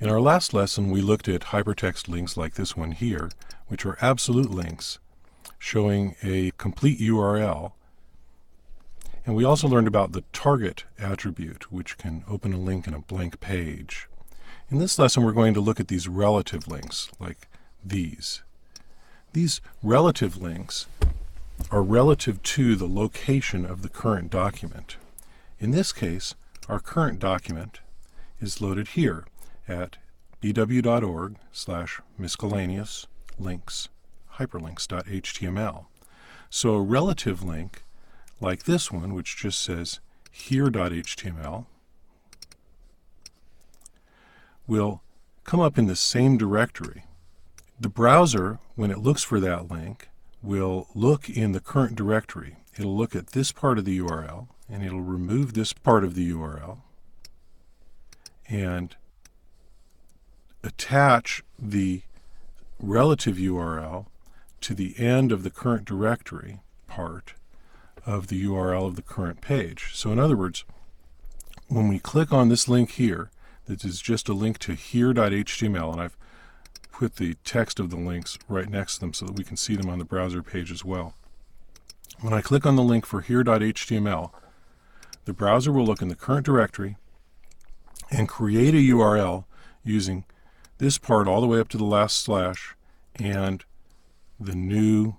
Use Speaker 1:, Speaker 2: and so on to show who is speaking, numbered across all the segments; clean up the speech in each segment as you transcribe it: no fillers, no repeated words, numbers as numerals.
Speaker 1: In our last lesson, we looked at hypertext links like this one here, which are absolute links showing a complete URL. And we also learned about the target attribute, which can open a link in a blank page. In this lesson, we're going to look at these relative links, like these. These relative links are relative to the location of the current document. In this case, our current document is loaded here at bw.org/miscellaneous links hyperlinks.html. So a relative link like this one, which just says here.html, will come up in the same directory. The browser, when it looks for that link, will look in the current directory. It'll look at this part of the URL, and it'll remove this part of the URL, and attach the relative URL to the end of the current directory part of the URL of the current page. So in other words, when we click on this link here, that is just a link to here.html, and I've put the text of the links right next to them so that we can see them on the browser page as well. When I click on the link for here.html, the browser will look in the current directory and create a URL using this part all the way up to the last slash and the new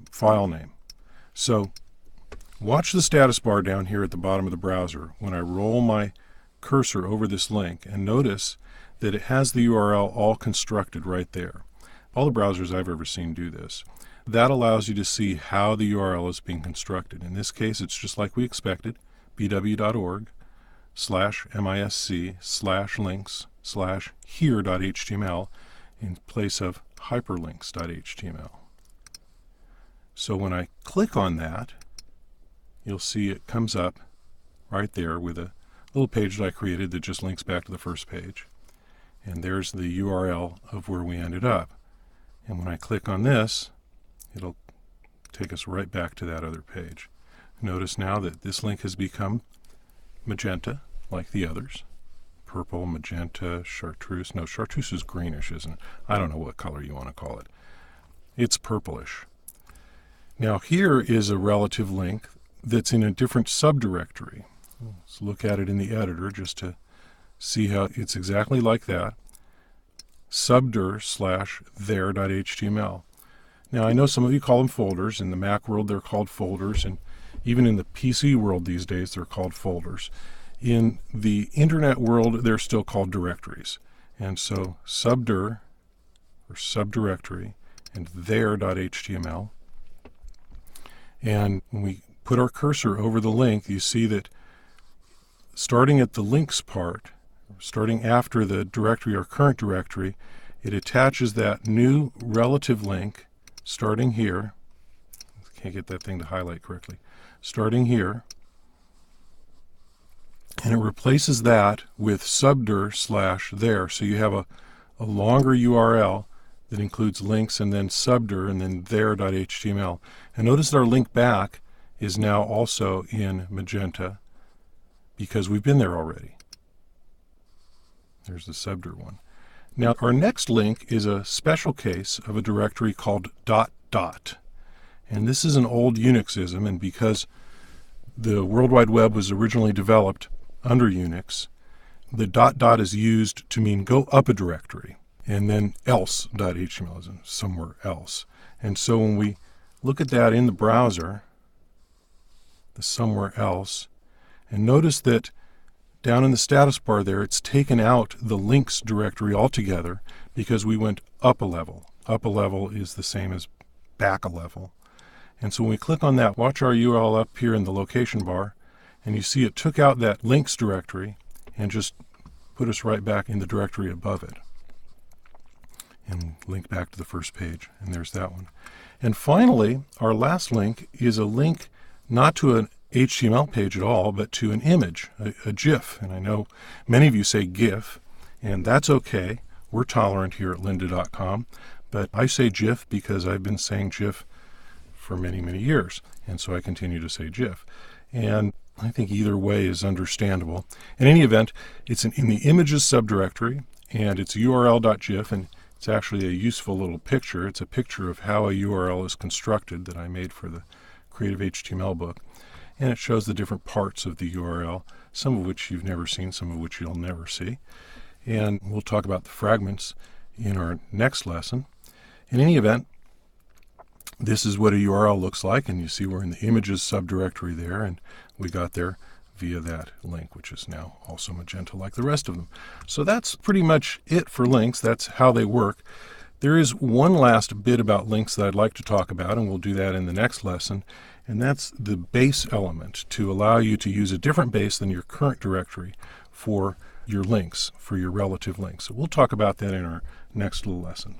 Speaker 1: file name. So watch the status bar down here at the bottom of the browser when I roll my cursor over this link, and notice that it has the URL all constructed right there. All the browsers I've ever seen do this. That allows you to see how the URL is being constructed. In this case, it's just like we expected, bw.org/misc/links/here.html in place of hyperlinks.html. So when I click on that, you'll see it comes up right there with a little page that I created that just links back to the first page. And there's the URL of where we ended up. And when I click on this, it'll take us right back to that other page. Notice now that this link has become magenta, like the others. Purple, magenta, chartreuse. No, chartreuse is greenish, isn't it? I don't know what color you want to call it. It's purplish. Now here is a relative link that's in a different subdirectory. Let's look at it in the editor just to see how it's exactly like that. Subdir/there.html. Now I know some of you call them folders. In the Mac world they're called folders, and even in the PC world these days they're called folders. In the internet world they're still called directories. And so subdir or subdirectory and there.html. And when we put our cursor over the link, you see that starting at the links part, starting after the directory or current directory, it attaches that new relative link starting here. Can't get that thing to highlight correctly. Starting here. And it replaces that with subdir/there. So you have a longer URL that includes links and then subdir and then there.html. And notice that our link back is now also in magenta because we've been there already. There's the subdir one. Now our next link is a special case of a directory called ... And this is an old Unixism, and because the World Wide Web was originally developed under Unix, the ... is used to mean go up a directory, and then else.html is somewhere else. And so when we look at that in the browser, the somewhere else, and notice that down in the status bar there, it's taken out the links directory altogether because we went up a level. Up a level is the same as back a level. And so when we click on that, watch our URL up here in the location bar, and you see it took out that links directory and just put us right back in the directory above it. And link back to the first page, and there's that one. And finally, our last link is a link not to an HTML page at all, but to an image, a GIF. And I know many of you say GIF, and that's okay. We're tolerant here at lynda.com, but I say GIF because I've been saying GIF for many, many years, and so I continue to say GIF. And I think either way is understandable. In any event, it's in the images subdirectory, and it's url.gif, and it's actually a useful little picture. It's a picture of how a URL is constructed that I made for the Creative HTML book, and it shows the different parts of the URL, some of which you've never seen, some of which you'll never see. And we'll talk about the fragments in our next lesson. In any event, this is what a URL looks like, and you see we're in the images subdirectory there, and we got there via that link, which is now also magenta like the rest of them. So that's pretty much it for links. That's how they work. There is one last bit about links that I'd like to talk about, and we'll do that in the next lesson, and that's the base element, to allow you to use a different base than your current directory for your links, for your relative links. So we'll talk about that in our next little lesson.